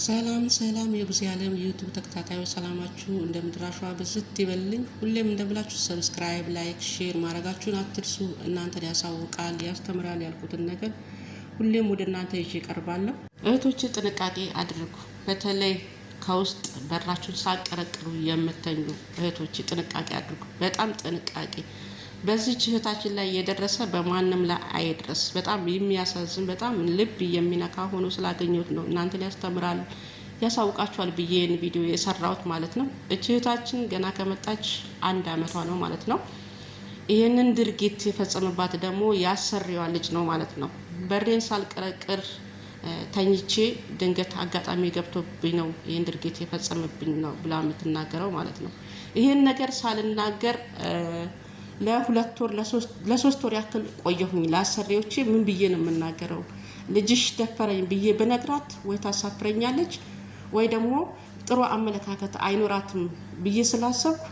ሰላም ሰላም የብዙ ዓለም ዩቲዩብ ተከታታዮች ሰላማችሁ እንደምድራሹ በዝት ይበልኝ። ሁሌም እንደምላችሁ ሰብስክራይብ፣ ላይክ፣ ሼር ማድረጋችሁን አትርሱ። እናንተን ያሳውቃል፣ ያስተምራል ያልኩትን ነገር ሁሌም ወደ እናንተ ይዤ እቀርባለሁ። እህቶች ጥንቃቄ አድርጉ። በተለይ ከውስጥ በራችሁን ሳቀረቅሩ የምትተኙ እህቶች ጥንቃቄ አድርጉ። በጣም ጥንቃቄ። በዚህ እህታችን ላይ የደረሰ በማንም ላይ አይድረስ። በጣም የሚያሳዝን በጣም ልብ የሚነካ ሆኖ ስላገኘሁት ነው እናንተን ያስተምራል ያሳውቃችኋል ብዬ ቪዲዮ የሰራሁት ማለት ነው። እህታችን ገና ከመጣች 1 ዓመቷ ነው ማለት ነው። ይህንን ድርጊት የፈጸመባት ደግሞ ያሰሪዋ ልጅ ነው ማለት ነው። በሬን ሳልቀረቅር ተኝቼ ድንገት አጋጣሚ ገብቶብኝ ነው ይህን ድርጊት የፈጸመብኝ ነው ብላ የምትናገረው ማለት ነው። ይህን ነገር ሳልናገር ለሁለት ወር ለሶስት ወር ያክል ቆየሁኝ። ለአሰሪዎቼ ምን ብዬ ነው የምናገረው? ልጅሽ ደፈረኝ ብዬ በነግራት ወይ ታሳፍረኛለች ወይ ደግሞ ጥሩ አመለካከት አይኖራትም ብዬ ስላሰብኩ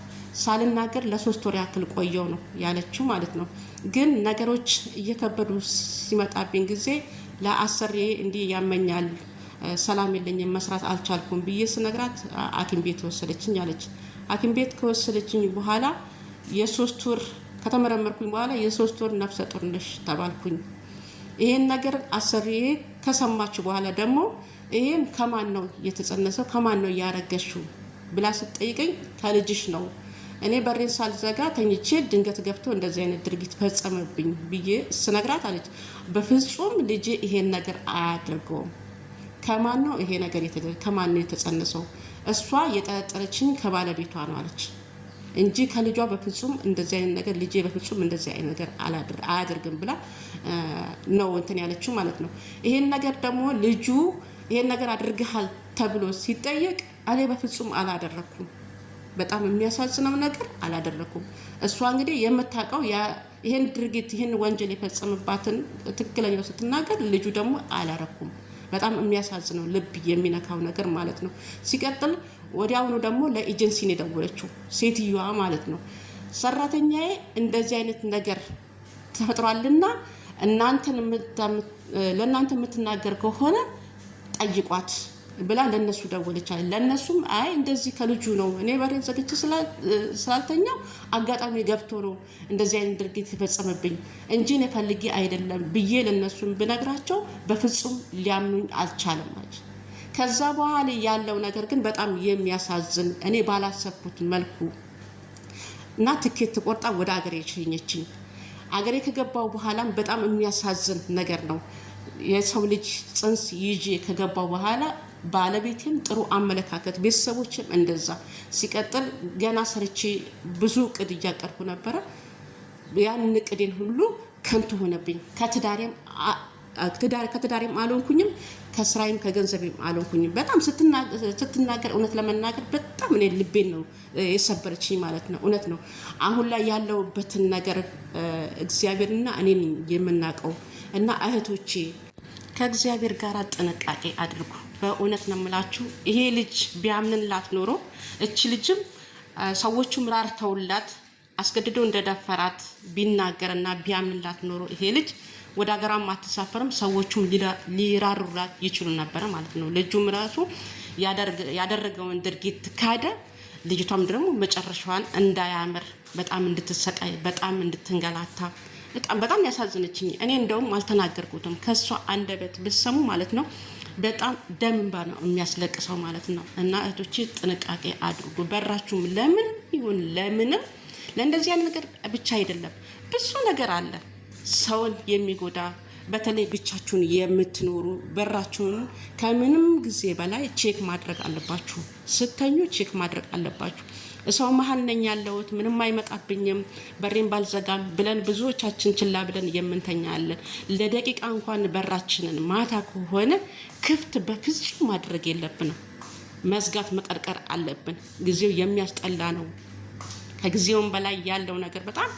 ሳልናገር ለሶስት ወር ያክል ቆየው ነው ያለችው ማለት ነው። ግን ነገሮች እየከበዱ ሲመጣብኝ ጊዜ ለአሰሪዬ እንዲህ ያመኛል፣ ሰላም የለኝም፣ መስራት አልቻልኩም ብዬ ስነግራት ሐኪም ቤት ወሰደችኝ አለች። ሐኪም ቤት ከወሰደችኝ በኋላ የ3 ወር ከተመረመርኩኝ በኋላ የ3 ወር ነፍሰ ጡር ነሽ ተባልኩኝ። ይሄን ነገር አሰሪዬ ከሰማች በኋላ ደግሞ ይሄም ከማን ነው የተጸነሰው ከማን ነው ያረገሽው ብላ ስትጠይቀኝ ከልጅሽ ነው፣ እኔ በሬን ሳልዘጋ ተኝቼ ድንገት ገብቶ እንደዚህ አይነት ድርጊት ፈጸመብኝ ብዬ ስነግራት አለች በፍጹም ልጄ ይሄን ነገር አያደርገውም። ከማን ነው ይሄ ነገር ከማን ነው የተጸነሰው? እሷ የጠረጠረችኝ ከባለቤቷ ነው አለች እንጂ ከልጇ በፍጹም እንደዚህ አይነት ነገር ልጄ በፍጹም እንደዚህ አይነት ነገር አያደርግም ብላ ነው እንትን ያለችው ማለት ነው። ይሄን ነገር ደግሞ ልጁ ይሄን ነገር አድርገሃል ተብሎ ሲጠየቅ እኔ በፍጹም አላደረኩም፣ በጣም የሚያሳዝነው ነገር አላደረኩም። እሷ እንግዲህ የምታውቀው ይሄን ድርጊት ይሄን ወንጀል የፈጸመባትን ትክክለኛው ስትናገር ልጁ ደግሞ አላረኩም። በጣም የሚያሳዝነው ልብ የሚነካው ነገር ማለት ነው። ሲቀጥል ወዲያውኑ ደግሞ ለኤጀንሲ ነው የደወለችው ሴትዮዋ ማለት ነው። ሰራተኛዬ እንደዚህ አይነት ነገር ተፈጥሯልና ለእናንተ የምትናገር ከሆነ ጠይቋት ብላ ለነሱ ደወለች። ለነሱም አይ እንደዚህ ከልጁ ነው እኔ በሬን ዘግቼ ስላልተኛው አጋጣሚ ገብቶ ነው እንደዚህ አይነት ድርጊት የፈጸመብኝ እንጂ እኔ ፈልጌ አይደለም ብዬ ለነሱም ብነግራቸው በፍጹም ሊያምኑኝ አልቻለም ማለት። ከዛ በኋላ ያለው ነገር ግን በጣም የሚያሳዝን እኔ ባላሰብኩት መልኩ እና ትኬት ቆርጣ ወደ አገሬ ሸኘችኝ። አገሬ ከገባው በኋላም በጣም የሚያሳዝን ነገር ነው። የሰው ልጅ ጽንስ ይዤ ከገባው በኋላ ባለቤቴም ጥሩ አመለካከት ቤተሰቦችም እንደዛ። ሲቀጥል ገና ሰርቼ ብዙ እቅድ እያቀርኩ ነበረ። ያን እቅዴን ሁሉ ከንቱ ሆነብኝ። ከትዳሬም አልሆንኩኝም፣ ከስራዬም ከገንዘቤም አልሆንኩኝም። በጣም ስትናገር እውነት ለመናገር በጣም እኔ ልቤን ነው የሰበረችኝ ማለት ነው። እውነት ነው። አሁን ላይ ያለውበትን ነገር እግዚአብሔርና እኔን የምናውቀው እና እህቶቼ ከእግዚአብሔር ጋር ጥንቃቄ አድርጉ። በእውነት ነው የምላችሁ። ይሄ ልጅ ቢያምንላት ኖሮ እቺ ልጅም ሰዎቹም ራርተውላት አስገድዶ እንደደፈራት ቢናገርና ቢያምንላት ኖሮ ይሄ ልጅ ወደ ሀገሯም አትሳፈርም፣ ሰዎቹም ሊራሩላት ይችሉ ነበር ማለት ነው። ልጁም ራሱ ያደረገውን ድርጊት ካደ፣ ልጅቷም ደግሞ መጨረሻዋን እንዳያምር በጣም እንድትሰቃይ በጣም እንድትንገላታ በጣም ያሳዝነችኝ። እኔ እንደውም አልተናገርኩትም። ከሷ አንደበት ብትሰሙ ማለት ነው በጣም ደም እንባ ነው የሚያስለቅሰው ማለት ነው። እና እህቶቼ ጥንቃቄ አድርጉ። በራችሁም ለምን ይሁን ለምንም ለእንደዚህ አይነት ነገር ብቻ አይደለም፣ ብዙ ነገር አለ ሰውን የሚጎዳ። በተለይ ብቻችሁን የምትኖሩ በራችሁን ከምንም ጊዜ በላይ ቼክ ማድረግ አለባችሁ። ስተኙ ቼክ ማድረግ አለባችሁ። ሰው መሀል ነኝ ያለሁት ምንም አይመጣብኝም በሬን ባልዘጋም ብለን ብዙዎቻችን ችላ ብለን የምንተኛለን። ለደቂቃ እንኳን በራችንን ማታ ከሆነ ክፍት በፍጹም ማድረግ የለብንም። መዝጋት መቀርቀር አለብን። ጊዜው የሚያስጠላ ነው። ከጊዜውም በላይ ያለው ነገር በጣም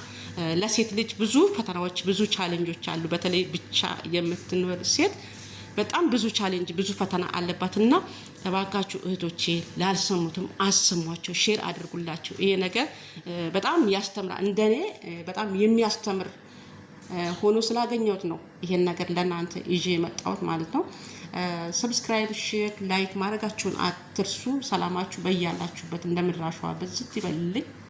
ለሴት ልጅ ብዙ ፈተናዎች ብዙ ቻሌንጆች አሉ። በተለይ ብቻ የምትኖር ሴት በጣም ብዙ ቻሌንጅ ብዙ ፈተና አለባትና ተባካችሁ እህቶቼ ላልሰሙትም አስሟቸው፣ ሼር አድርጉላቸው። ይሄ ነገር በጣም ያስተምራል። እንደኔ በጣም የሚያስተምር ሆኖ ስላገኘሁት ነው ይሄን ነገር ለናንተ ይዤ የመጣሁት ማለት ነው። ሰብስክራይብ፣ ሼር፣ ላይክ ማድረጋችሁን አትርሱ። ሰላማችሁ በያላችሁበት እንደምድራሿ በዝት ይበልልኝ።